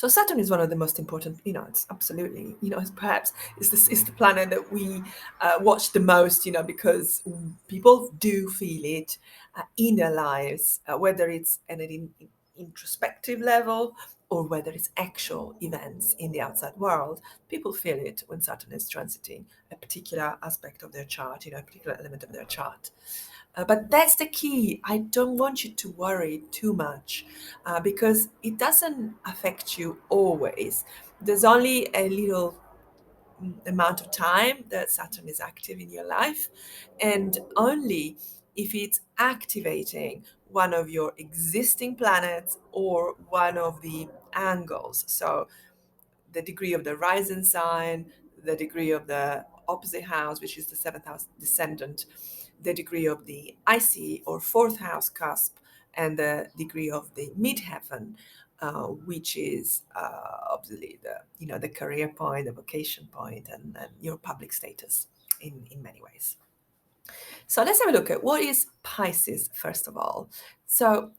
So Saturn is one of the most important, it's absolutely, it's the planet that we watch the most, because people do feel it in their lives, whether it's at an introspective level or whether it's actual events in the outside world. People feel it when Saturn is transiting a particular aspect of their chart, a particular element of their chart. But that's the key. I don't want you to worry too much because it doesn't affect you always. There's only a little amount of time that Saturn is active in your life, and only if it's activating one of your existing planets or one of the angles. So the degree of the rising sign, the degree of the opposite house, which is the seventh house descendant, the degree of the IC or fourth house cusp, and the degree of the midheaven, which is obviously the career point, the vocation point, and your public status in many ways. So let's have a look at what is Pisces first of all. So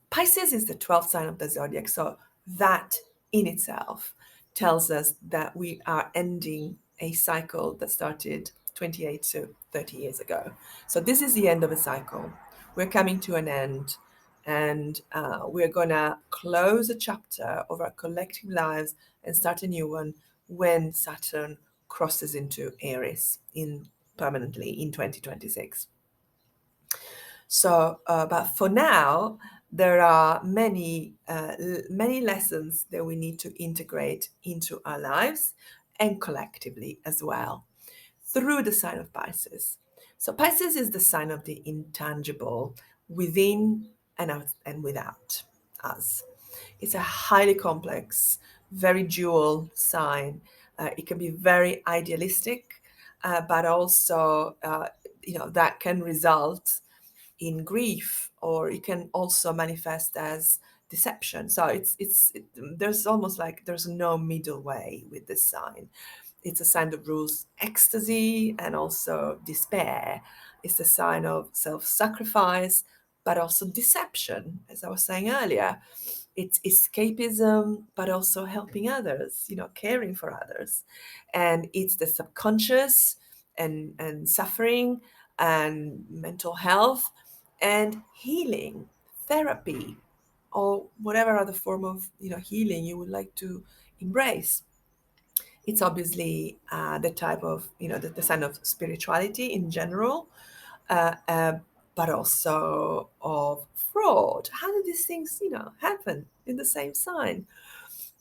Pisces is the 12th sign of the zodiac. So that in itself tells us that we are ending a cycle that started 28 to 30 years ago. So this is the end of a cycle. We're coming to an end, and we're going to close a chapter of our collective lives and start a new one when Saturn crosses into Aries permanently in 2026. So, but for now, there are many lessons that we need to integrate into our lives and collectively as well through the sign of Pisces. So Pisces is the sign of the intangible within and out and without us. It's a highly complex, very dual sign. It can be very idealistic, but also that can result in grief, or it can also manifest as deception. So there's almost like there's no middle way with this sign. It's a sign that rules ecstasy and also despair. It's a sign of self-sacrifice, but also deception, as I was saying earlier. It's escapism, but also helping others, caring for others. And it's the subconscious and suffering and mental health and healing, therapy, or whatever other form of healing you would like to embrace. It's obviously the type of the sign of spirituality in general, uh, uh, but also of fraud. How do these things happen in the same sign?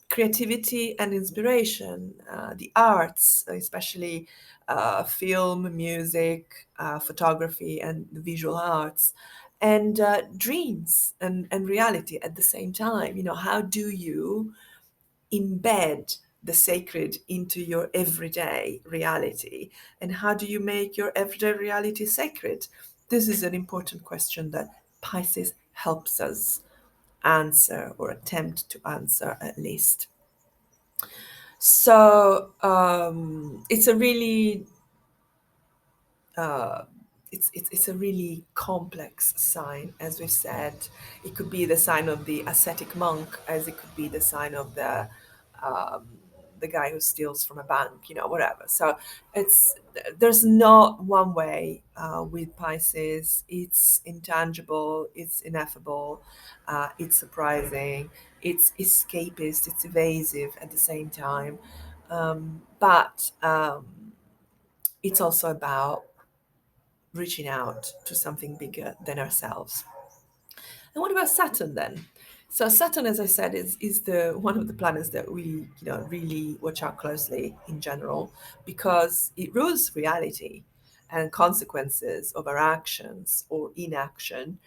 Creativity and inspiration, the arts, especially film, music, photography, and the visual arts, and dreams and reality at the same time. How do you embed the sacred into your everyday reality? And how do you make your everyday reality sacred? This is an important question that Pisces helps us answer, or attempt to answer at least. So it's a really it's a really complex sign, as we said. It could be the sign of the ascetic monk, as it could be the sign of the guy who steals from a bank, whatever. So there's not one way with Pisces. It's intangible, it's ineffable, it's surprising, it's escapist, it's evasive at the same time. But it's also about reaching out to something bigger than ourselves. And what about Saturn then? So Saturn, as I said, is the one of the planets that we really watch out closely in general, because it rules reality and consequences of our actions or inaction.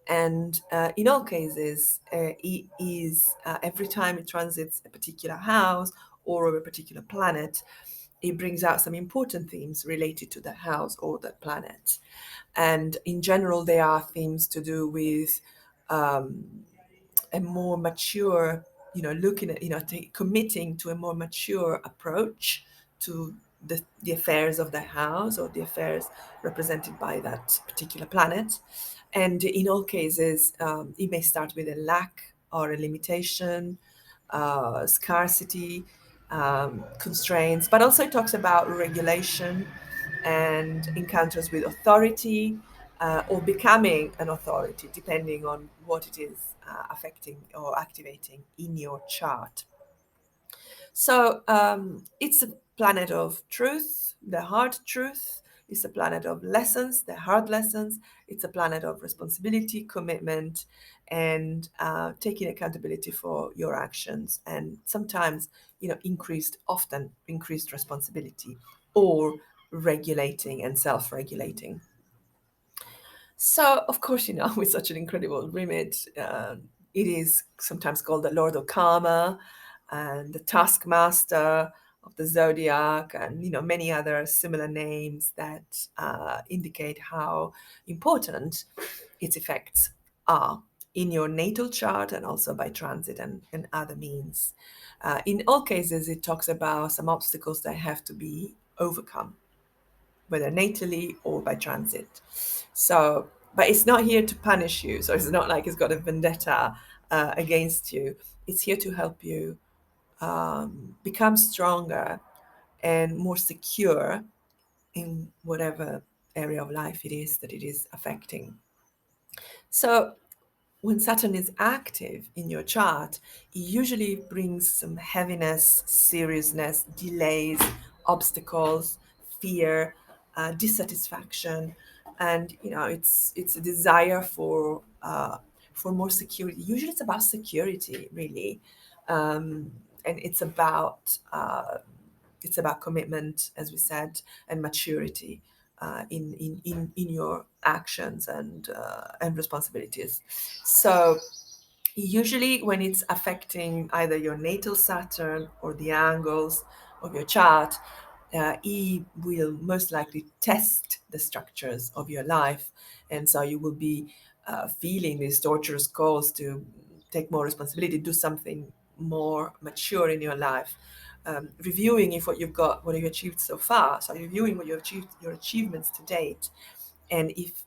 And in all cases, it is every time it transits a particular house or a particular planet, it brings out some important themes related to that house or that planet. And in general, they are themes to do with a more mature, looking at, committing to a more mature approach to the affairs of the house or the affairs represented by that particular planet. And in all cases, it may start with a lack or a limitation, scarcity, constraints, but also it talks about regulation and encounters with authority, or becoming an authority, depending on what it is affecting or activating in your chart. So it's a planet of truth, the hard truth. It's a planet of lessons, the hard lessons. It's a planet of responsibility, commitment, and taking accountability for your actions. And sometimes, often increased responsibility, or regulating and self-regulating. So, of course, with such an incredible remit, it is sometimes called the Lord of Karma and the Taskmaster of the Zodiac, and many other similar names that indicate how important its effects are in your natal chart, and also by transit and other means. In all cases, it talks about some obstacles that have to be overcome, whether natally or by transit. So, but it's not here to punish you. So it's not like it's got a vendetta against you. It's here to help you become stronger and more secure in whatever area of life it is that it is affecting. So when Saturn is active in your chart, it usually brings some heaviness, seriousness, delays, obstacles, fear, dissatisfaction, and it's a desire for more security. Usually, it's about security, really, and it's about commitment, as we said, and maturity in your actions and responsibilities. So usually when it's affecting either your natal Saturn or the angles of your chart, it will most likely test the structures of your life. And so you will be feeling these torturous calls to take more responsibility, do something more mature in your life. Reviewing if what you've achieved so far. So reviewing what you've achieved, your achievements to date, and if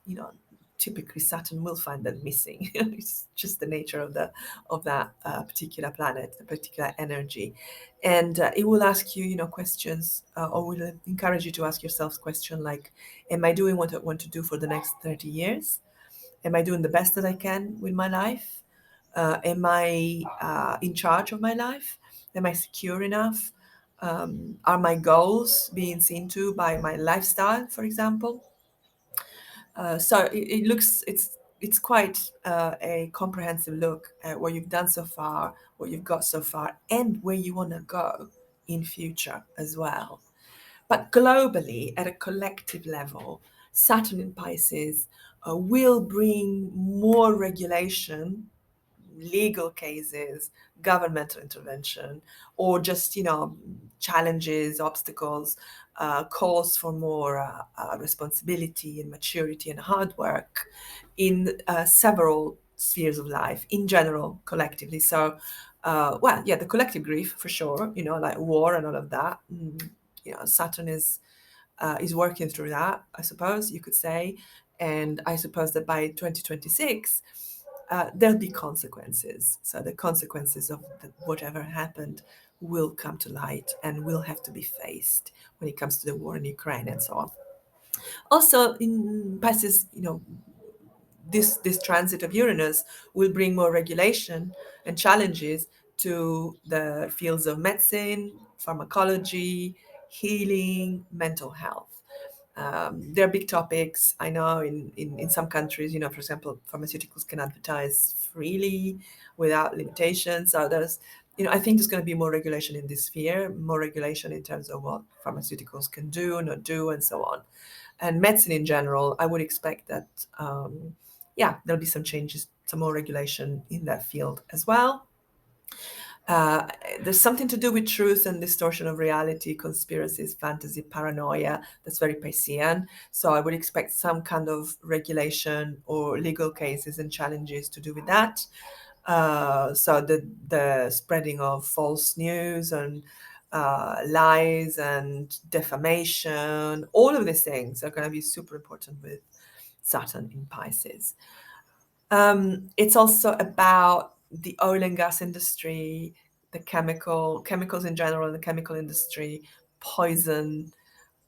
typically Saturn will find them missing. It's just the nature of that particular planet, the particular energy, and it will ask you, questions, or will encourage you to ask yourself questions like, "Am I doing what I want to do for the next 30 years? Am I doing the best that I can with my life? Am I in charge of my life? Am I secure enough? Are my goals being seen to by my lifestyle, for example?" So it looks it's quite a comprehensive look at what you've done so far, what you've got so far, and where you want to go in future as well. But globally, at a collective level, Saturn in Pisces will bring more regulation, legal cases, governmental intervention, or just challenges, obstacles, calls for more responsibility and maturity and hard work in several spheres of life in general, collectively. So, well, yeah, the collective grief for sure. Like war and all of that. Saturn is working through that, I suppose you could say. And I suppose that by 2026, there'll be consequences. So the consequences of whatever happened will come to light and will have to be faced when it comes to the war in Ukraine and so on. Also, in Pisces, this transit of Uranus will bring more regulation and challenges to the fields of medicine, pharmacology, healing, mental health. They're big topics. I know in some countries, for example, pharmaceuticals can advertise freely without limitations. So I think there's going to be more regulation in this sphere, more regulation in terms of what pharmaceuticals can do, not do, and so on. And medicine in general, I would expect that, there'll be some changes, some more regulation in that field as well. There's something to do with truth and distortion of reality, conspiracies, fantasy, paranoia. That's very Piscean. So I would expect some kind of regulation or legal cases and challenges to do with that. So the spreading of false news and lies and defamation, all of these things are going to be super important with Saturn in Pisces. It's also about the oil and gas industry, the chemicals in general, the chemical industry, poison,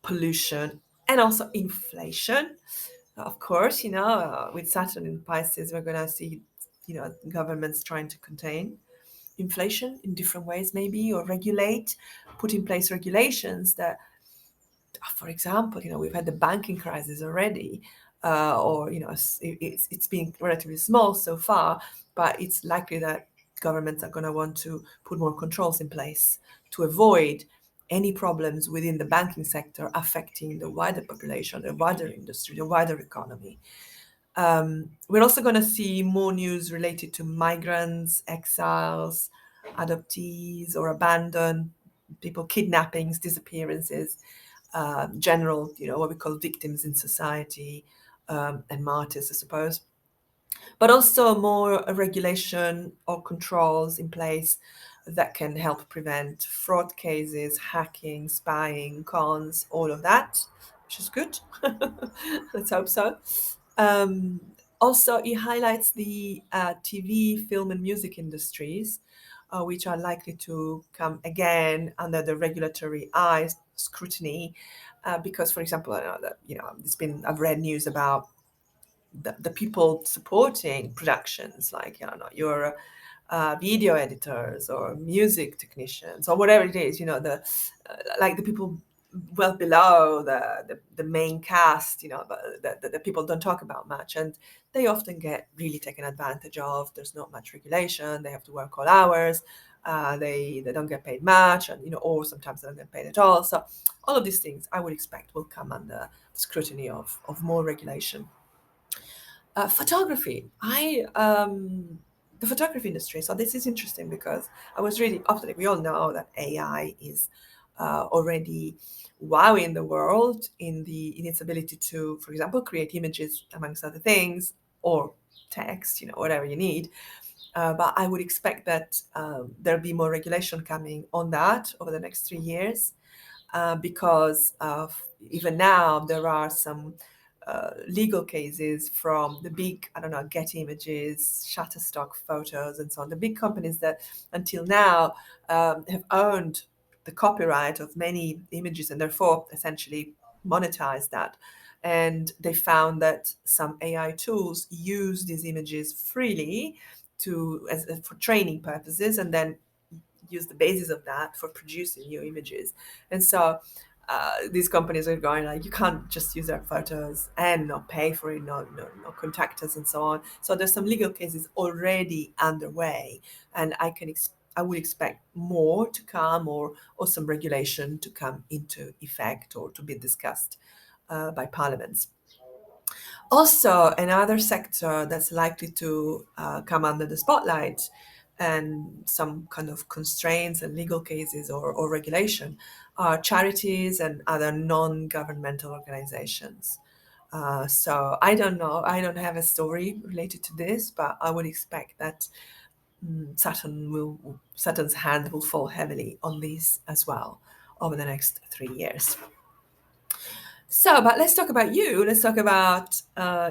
pollution, and also inflation. Of course, with Saturn in Pisces, we're going to see, governments trying to contain inflation in different ways, maybe, or put in place regulations that, for example, we've had the banking crisis already, or it's been relatively small so far, but it's likely that governments are going to want to put more controls in place to avoid any problems within the banking sector affecting the wider population, the wider industry, the wider economy. We're also going to see more news related to migrants, exiles, adoptees or abandoned people, kidnappings, disappearances, general, what we call victims in society, and martyrs, I suppose. But also more regulation or controls in place that can help prevent fraud cases, hacking, spying, cons, all of that, which is good. Let's hope so. Um, Also, it highlights the TV, film, and music industries, which are likely to come again under the regulatory eye scrutiny, because, for example, I know that I've read news about the people supporting productions, like your video editors or music technicians or whatever it is, like the people well below the main cast, but the people don't talk about much, and they often get really taken advantage of. There's not much regulation. They have to work all hours. They don't get paid much, and or sometimes they don't get paid at all. So all of these things I would expect will come under scrutiny of more regulation. Photography. The photography industry. So this is interesting because I was reading. Often we all know that AI is already wowing the world in its ability to, for example, create images amongst other things, or text, whatever you need. But I would expect that there'll be more regulation coming on that over the next 3 years, because even now there are some legal cases from the big, I don't know, Getty Images, Shutterstock Photos, and so on. The big companies that until now have owned the copyright of many images and therefore essentially monetize that. And they found that some AI tools use these images freely for training purposes, and then use the basis of that for producing new images. And so these companies are going like, you can't just use our photos and not pay for it, not contact us, and so on. So there's some legal cases already underway, and I would expect more to come, or some regulation to come into effect or to be discussed by parliaments. Also, another sector that's likely to come under the spotlight and some kind of constraints and legal cases or regulation are charities and other non-governmental organizations. So I don't know, I don't have a story related to this, but I would expect that Saturn's hand will fall heavily on these as well over the next 3 years. So, but let's talk about you. Let's talk about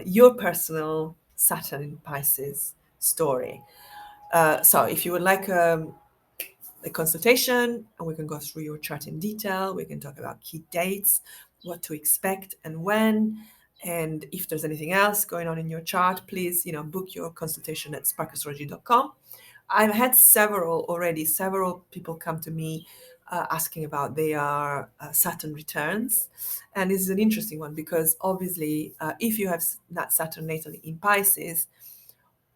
your personal Saturn in Pisces story. So, if you would like a consultation, and we can go through your chart in detail, we can talk about key dates, what to expect and when, and if there's anything else going on in your chart, please, book your consultation at SparkAstrology.com. I've had several people come to me asking about their Saturn returns. And this is an interesting one because obviously, if you have that Saturn natally in Pisces,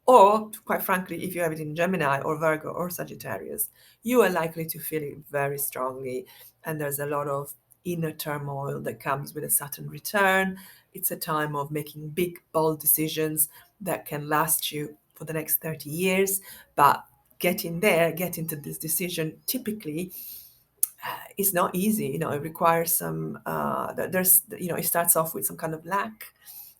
or quite frankly, if you have it in Gemini or Virgo or Sagittarius, you are likely to feel it very strongly. And there's a lot of inner turmoil that comes with a Saturn return. It's a time of making big, bold decisions that can last you for the next 30 years. But getting to this decision typically is not easy. It requires some, it starts off with some kind of lack,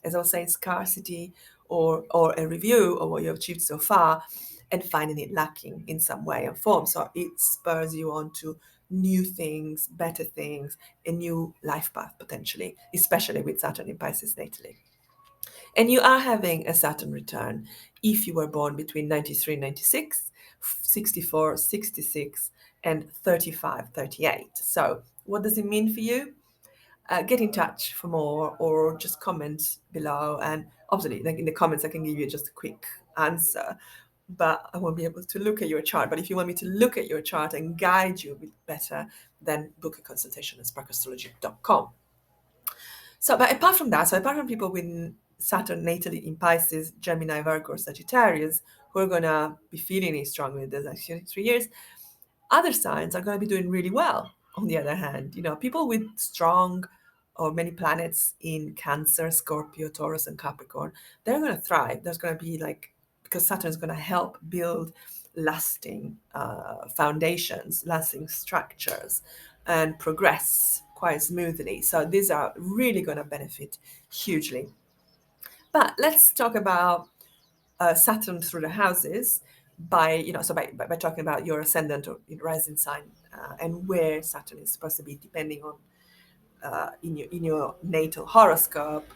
as I was saying, scarcity, or a review of what you've achieved so far and finding it lacking in some way or form. So it spurs you on to new things, better things, a new life path potentially, especially with Saturn in Pisces natally. And you are having a Saturn return if you were born between 93 and 96. 64, 66, and 35, 38. So what does it mean for you? Get in touch for more, or just comment below. And obviously, like in the comments, I can give you just a quick answer, but I won't be able to look at your chart. But if you want me to look at your chart and guide you a bit better, then book a consultation at SparkAstrology.com. So, but apart from that, so apart from people with Saturn natally in Pisces, Gemini, Virgo, or Sagittarius, who are going to be feeling it strongly in the next 3 years, other signs are going to be doing really well. On the other hand, people with strong or many planets in Cancer, Scorpio, Taurus, and Capricorn, they're going to thrive. There's going to be because Saturn is going to help build lasting foundations, lasting structures, and progress quite smoothly. So these are really going to benefit hugely. But let's talk about Saturn through the houses by talking about your ascendant or rising sign, and where Saturn is supposed to be, depending on in your natal horoscope,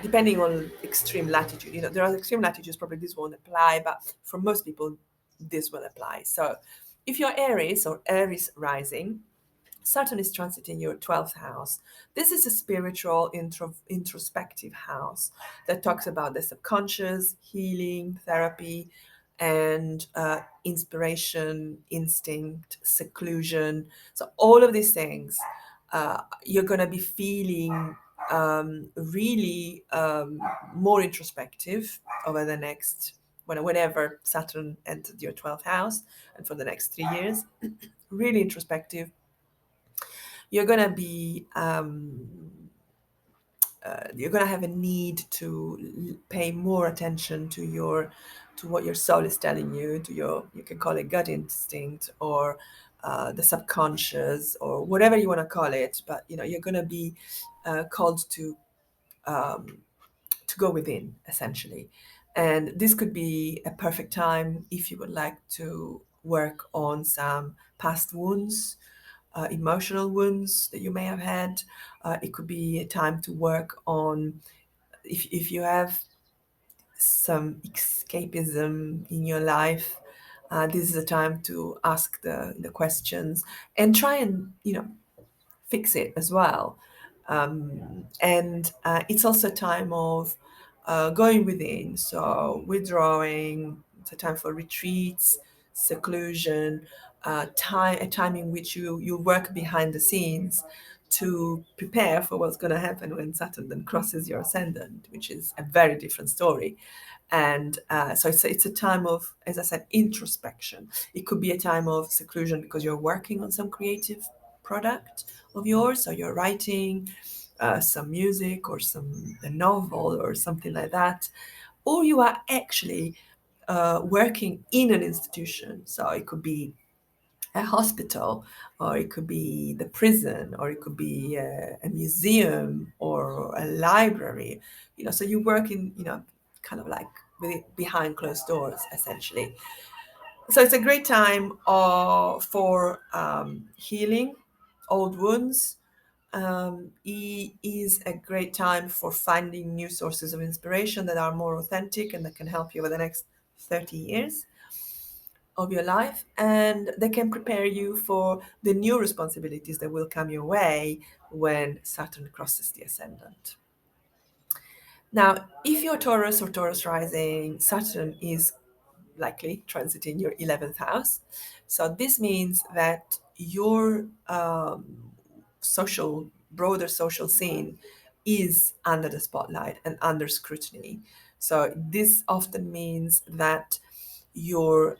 depending on extreme latitude. There are extreme latitudes, probably this won't apply, but for most people this will apply. So if you're Aries or Aries rising, Saturn is transiting your 12th house. This is a spiritual, introspective house that talks about the subconscious, healing, therapy, and inspiration, instinct, seclusion. So all of these things, you're going to be feeling really more introspective over the next, whenever Saturn entered your 12th house, and for the next 3 years, really introspective. You're going to be you're going to have a need to pay more attention to what your soul is telling you, you can call it gut instinct, or the subconscious, or whatever you want to call it. But you're going to be called to go within, essentially. And this could be a perfect time if you would like to work on some past wounds, emotional wounds that you may have had. It could be a time to work on, if you have some escapism in your life, this is a time to ask the questions and try and fix it as well. And it's also a time of going within, so withdrawing. It's a time for retreats, seclusion, a time in which you work behind the scenes to prepare for what's going to happen when Saturn then crosses your ascendant, which is a very different story. And so it's a time of, as I said, introspection. It could be a time of seclusion because you're working on some creative product of yours, so you're writing some music or a novel or something like that, or you are actually working in an institution. So it could be a hospital, or it could be the prison, or it could be a museum or a library. So you work in kind of like behind closed doors, essentially. So it's a great time for healing old wounds. It is a great time for finding new sources of inspiration that are more authentic and that can help you over the next 30 years of your life, and they can prepare you for the new responsibilities that will come your way when Saturn crosses the ascendant. Now, if you're Taurus or Taurus rising, Saturn is likely transiting your 11th house. So this means that your broader social scene is under the spotlight and under scrutiny. So this often means that your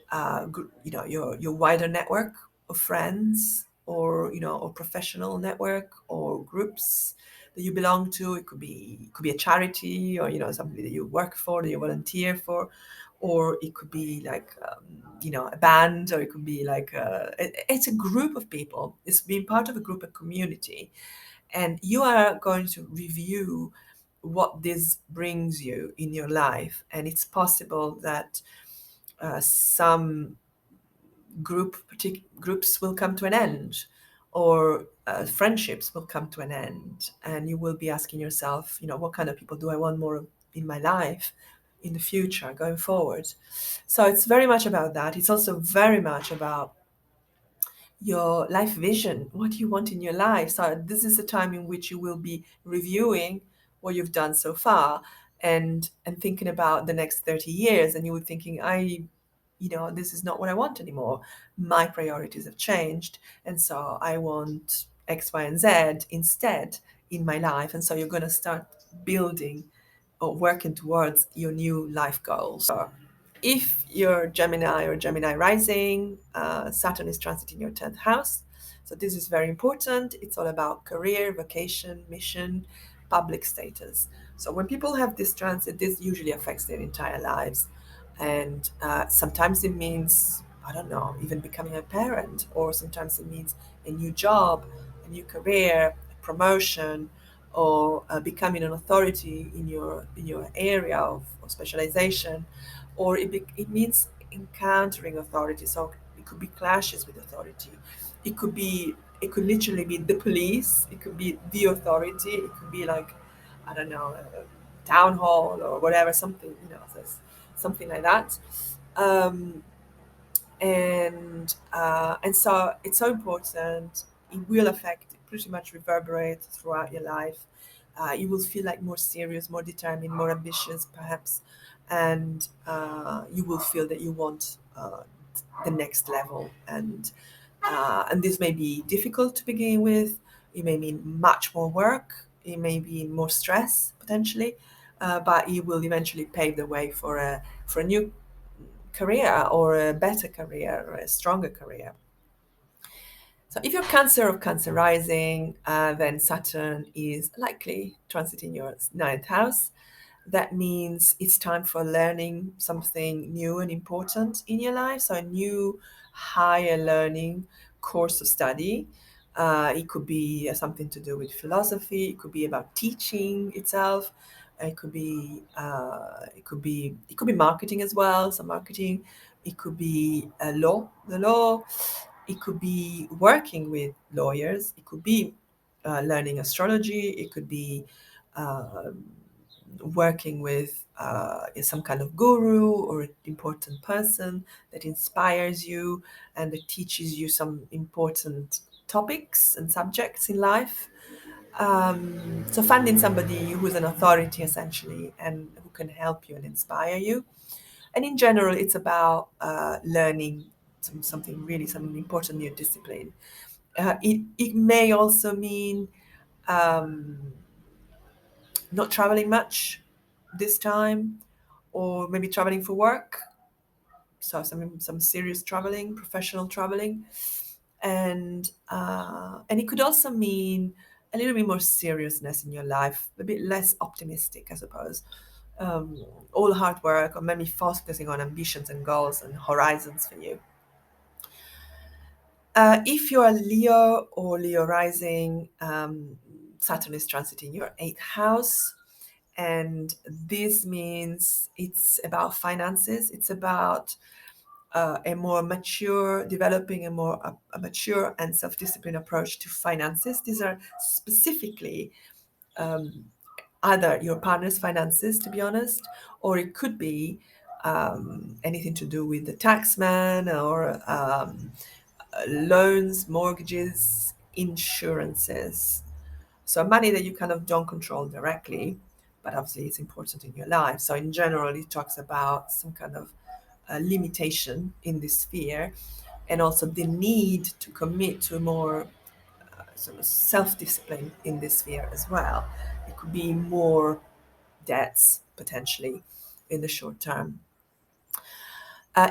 your wider network of friends, or professional network or groups that you belong to. It could be a charity, or somebody that you work for, that you volunteer for, or it could be like a band, or it could be like it's a group of people. It's being part of a group, a community, and you are going to review what this brings you in your life. And it's possible that some groups will come to an end, or friendships will come to an end, and you will be asking yourself, what kind of people do I want more of in my life? in the future going forward. So it's very much about that. It's also very much about your life vision. What do you want in your life? So this is a time in which you will be reviewing what you've done so far, and thinking about the next 30 years, and you were thinking, this is not what I want anymore. My priorities have changed, and so I want X, Y, and Z instead in my life. And so you're going to start building or working towards your new life goals. So if you're Gemini or Gemini rising, Saturn is transiting your 10th house. So this is very important. It's all about career, vocation, mission, public status. So when people have this transit, this usually affects their entire lives. And sometimes it means, I don't know, even becoming a parent, or sometimes it means a new job, a new career, a promotion, or becoming an authority in your area of specialization, or it means encountering authority. So it could be clashes with authority. It could literally be the police. It could be the authority. It could be like, I don't know, a town hall or whatever, something, something like that. Um, and so it's so important. It will affect, pretty much reverberate throughout your life. You will feel like more serious, more determined, more ambitious, perhaps, and you will feel that you want the next level. And this may be difficult to begin with. It may mean much more work. It may be more stress potentially, but it will eventually pave the way for a new career, or a better career, or a stronger career. So if you're Cancer or Cancer rising, then Saturn is likely transiting your 9th house. That means it's time for learning something new and important in your life. So a new higher learning course of study. It could be something to do with philosophy. It could be about teaching itself. It could be marketing as well. So marketing. It could be the law. It could be working with lawyers. It could be learning astrology. It could be working with some kind of guru or an important person that inspires you and that teaches you some important topics and subjects in life. So finding somebody who's an authority essentially, and who can help you and inspire you. And in general, it's about learning some important new discipline. It may also mean not traveling much this time, or maybe traveling for work. So some serious traveling, professional traveling, and it could also mean a little bit more seriousness in your life, a bit less optimistic, I suppose. All hard work, or maybe focusing on ambitions and goals and horizons for you. If you are Leo or Leo rising, Saturn is transiting your 8th house. And this means it's about finances. It's about developing a mature and self-disciplined approach to finances. These are specifically either your partner's finances, to be honest, or it could be anything to do with the taxman, or loans, mortgages, insurances. So money that you kind of don't control directly, but obviously it's important in your life. So in general, it talks about some kind of limitation in this sphere, and also the need to commit to more sort of self-discipline in this sphere as well. It could be more debts potentially in the short term.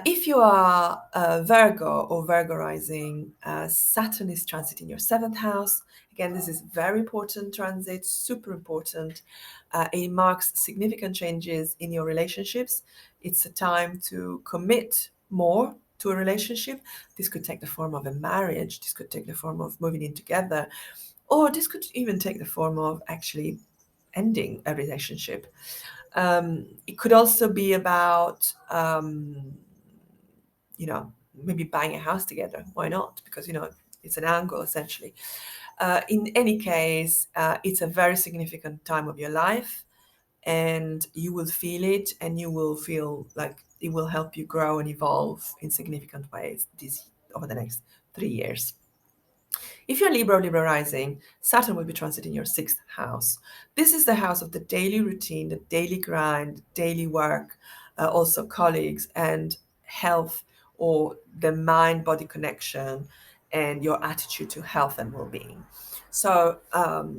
If you are Virgo or Virgo rising, Saturn is transiting your 7th house. Again, this is very important transit, super important. It marks significant changes in your relationships. It's a time to commit more to a relationship. This could take the form of a marriage. This could take the form of moving in together. Or this could even take the form of actually ending a relationship. It could also be about maybe buying a house together. Why not? Because, it's an angle essentially. In any case, it's a very significant time of your life, and you will feel it, and you will feel like it will help you grow and evolve in significant ways over the next 3 years. If you're Libra or Libra rising, Saturn will be transiting your sixth house. This is the house of the daily routine, the daily grind, daily work, also colleagues and health, or the mind-body connection and your attitude to health and well-being. So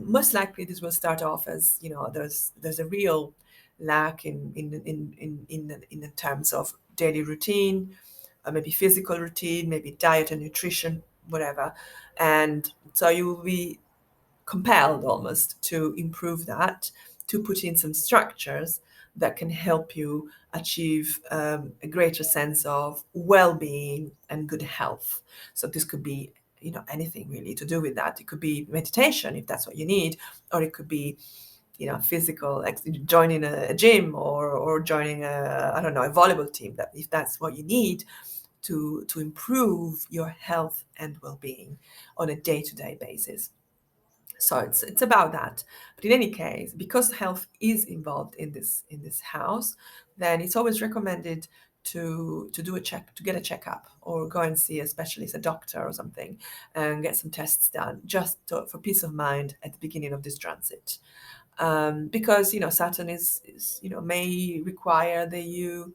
most likely this will start off as, there's a real lack in the terms of daily routine, maybe physical routine, maybe diet and nutrition, whatever. And so you will be compelled almost to improve that, to put in some structures that can help you achieve a greater sense of well-being and good health. So this could be, anything really to do with that. It could be meditation if that's what you need, or it could be, physical, like joining a gym, or joining a volleyball team, that if that's what you need to improve your health and well-being on a day-to-day basis. So it's about that. But in any case, because health is involved in this house, then it's always recommended to get a checkup, or go and see a specialist, a doctor or something, and get some tests done, just for peace of mind at the beginning of this transit. Because Saturn is may require that you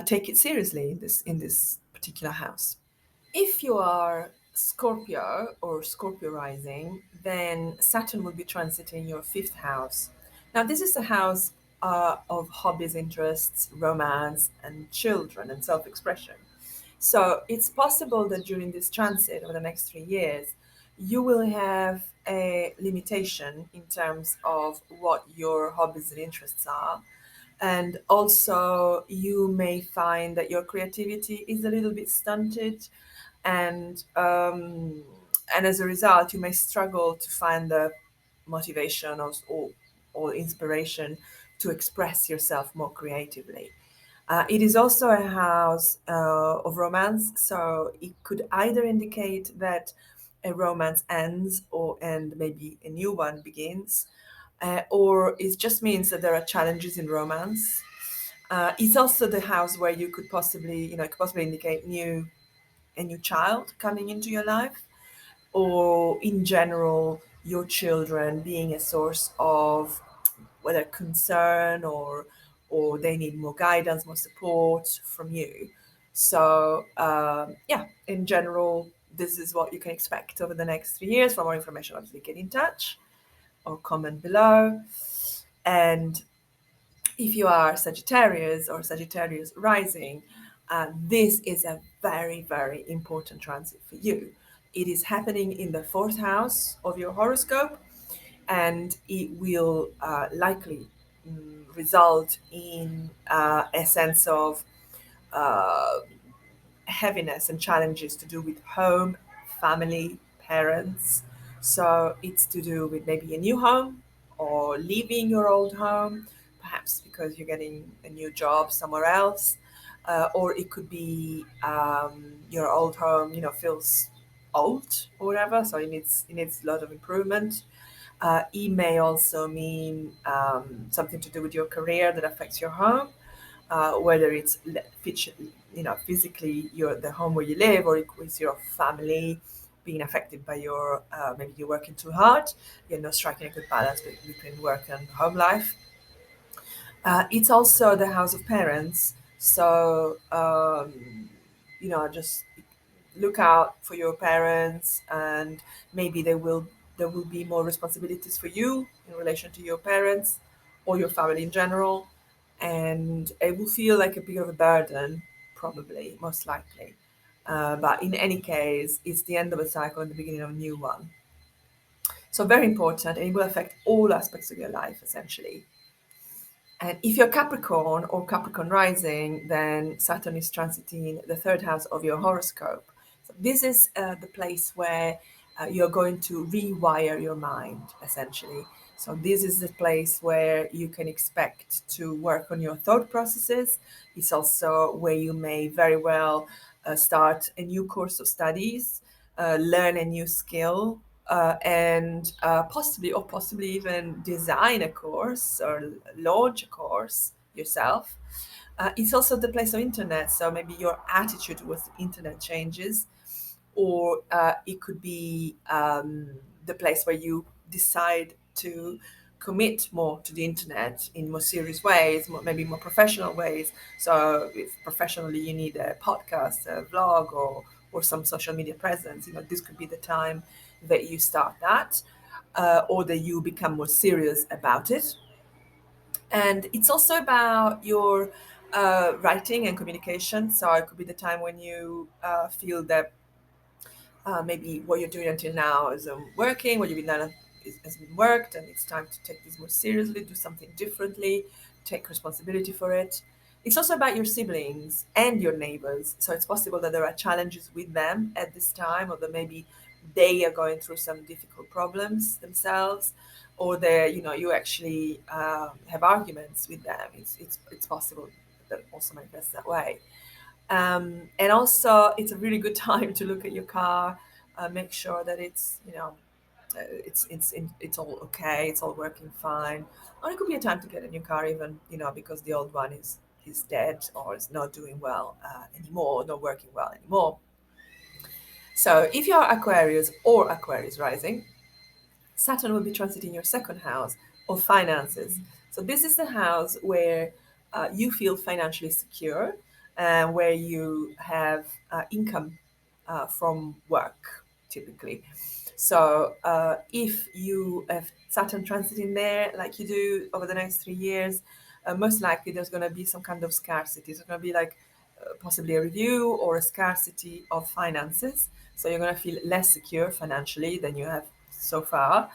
take it seriously in this particular house. If you are Scorpio or Scorpio rising, then Saturn will be transiting your fifth house. Now, this is the house of hobbies, interests, romance, and children and self expression. So, it's possible that during this transit over the next 3 years, you will have a limitation in terms of what your hobbies and interests are. And also, you may find that your creativity is a little bit stunted, and as a result, you may struggle to find the motivation or inspiration to express yourself more creatively. It is also a house of romance, so it could either indicate that a romance ends, and maybe a new one begins, or it just means that there are challenges in romance. It's also the house where you could possibly, it could possibly indicate a new child coming into your life, or in general, your children being a source of whether concern, or they need more guidance, more support from you. So yeah, in general, this is what you can expect over the next 3 years. For more information, obviously get in touch or comment below. And if you are Sagittarius or Sagittarius rising, this is a very, very important transit for you. It is happening in the fourth house of your horoscope, and it will likely result in a sense of uh, heaviness and challenges to do with home, family, parents. So it's to do with maybe a new home, or leaving your old home, perhaps because you're getting a new job somewhere else. Or it could be your old home, feels old or whatever, so it needs a lot of improvement. It may also mean something to do with your career that affects your home, whether it's physically the home where you live, or it's your family being affected by your maybe you're working too hard, you're not striking a good balance between work and home life. It's also the house of parents, so just look out for your parents, and maybe there will be more responsibilities for you in relation to your parents or your family in general, and it will feel like a bit of a burden, probably, most likely. But in any case, it's the end of a cycle and the beginning of a new one. So very important, and it will affect all aspects of your life, essentially. And if you're Capricorn or Capricorn rising, then Saturn is transiting the third house of your horoscope. So this is the place where you're going to rewire your mind, essentially. So this is the place where you can expect to work on your thought processes. It's also where you may very well start a new course of studies, learn a new skill, and possibly even design a course or launch a course yourself. It's also the place of internet, so maybe your attitude towards the internet changes, or it could be the place where you decide to commit more to the internet in more serious ways, maybe more professional ways. So if professionally you need a podcast, a vlog, or some social media presence, this could be the time that you start that, or that you become more serious about it. And it's also about your writing and communication. So it could be the time when you feel that maybe what you're doing until now isn't working, what you've been done hasn't worked, and it's time to take this more seriously, do something differently, take responsibility for it. It's also about your siblings and your neighbors. So it's possible that there are challenges with them at this time, or that maybe they are going through some difficult problems themselves, or you actually have arguments with them. It's possible that also manifests that way. And also, it's a really good time to look at your car, make sure that it's all okay, it's all working fine. Or it could be a time to get a new car, even because the old one is dead or is not doing well anymore, not working well anymore. So, if you're Aquarius or Aquarius rising, Saturn will be transiting your second house of finances. So this is the house where you feel financially secure, and where you have income from work, typically. So if you have Saturn transiting there, like you do over the next 3 years, most likely there's going to be some kind of scarcity. There's going to be like possibly a review or a scarcity of finances. So you're going to feel less secure financially than you have so far.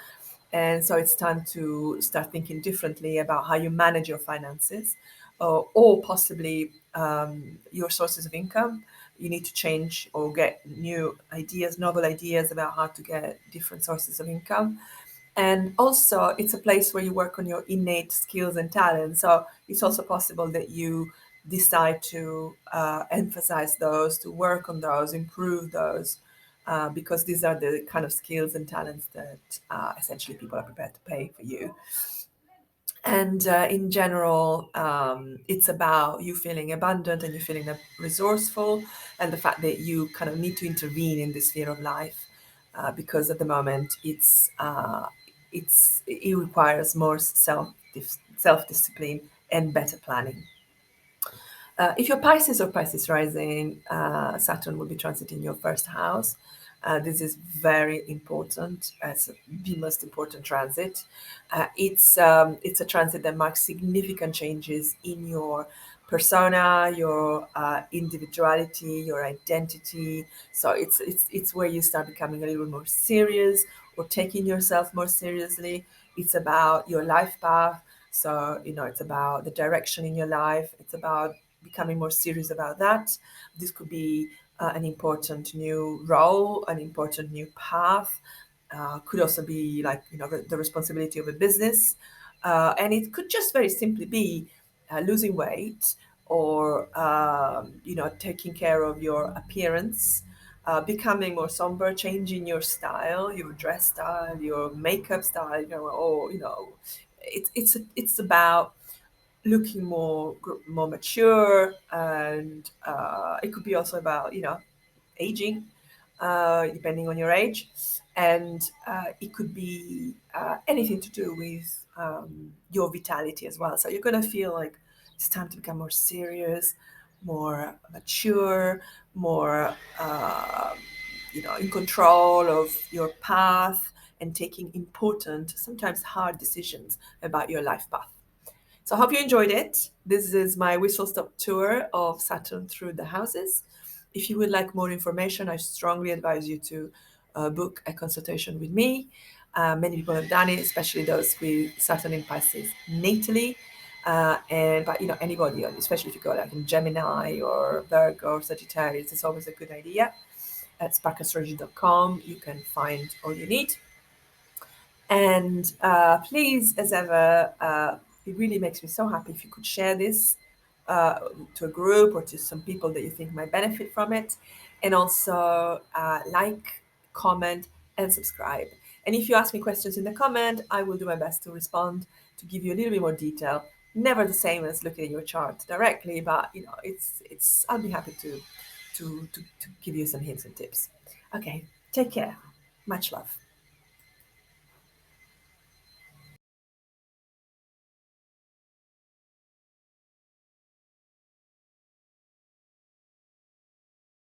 And so it's time to start thinking differently about how you manage your finances, or possibly your sources of income. You need to change or get new ideas, novel ideas about how to get different sources of income. And also, it's a place where you work on your innate skills and talents. So it's also possible that you decide to emphasize those, to work on those, improve those, because these are the kind of skills and talents that essentially people are prepared to pay for you. And in general, it's about you feeling abundant and you feeling resourceful, and the fact that you kind of need to intervene in this sphere of life, because at the moment it requires more self discipline and better planning. If you're Pisces or Pisces rising, Saturn will be transiting your first house. This is very important. It's the most important transit. It's a transit that marks significant changes in your persona, your individuality, your identity. So it's where you start becoming a little more serious, or taking yourself more seriously. It's about your life path. So it's about the direction in your life. It's about becoming more serious about that. This could be an important new role, an important new path. Could also be like the responsibility of a business, and it could just very simply be losing weight, or taking care of your appearance, becoming more somber, changing your style, your dress style, your makeup style, or it's about looking more mature. And it could be also about aging, depending on your age. And it could be anything to do with your vitality as well. So you're going to feel like it's time to become more serious, more mature, more in control of your path, and taking important, sometimes hard decisions about your life path. So I hope you enjoyed it. This is my whistle stop tour of Saturn through the houses. If you would like more information, I strongly advise you to book a consultation with me. Many people have done it, especially those with Saturn in Pisces natally. But anybody, especially if you go like in Gemini or Virgo or Sagittarius, it's always a good idea. At SparkAstrology.com, you can find all you need. And please, as ever, it really makes me so happy if you could share this to a group or to some people that you think might benefit from it. And also like, comment, and subscribe. And if you ask me questions in the comment, I will do my best to respond, to give you a little bit more detail. Never the same as looking at your chart directly, but it's I'll be happy to give you some hints and tips. Okay, take care. Much love.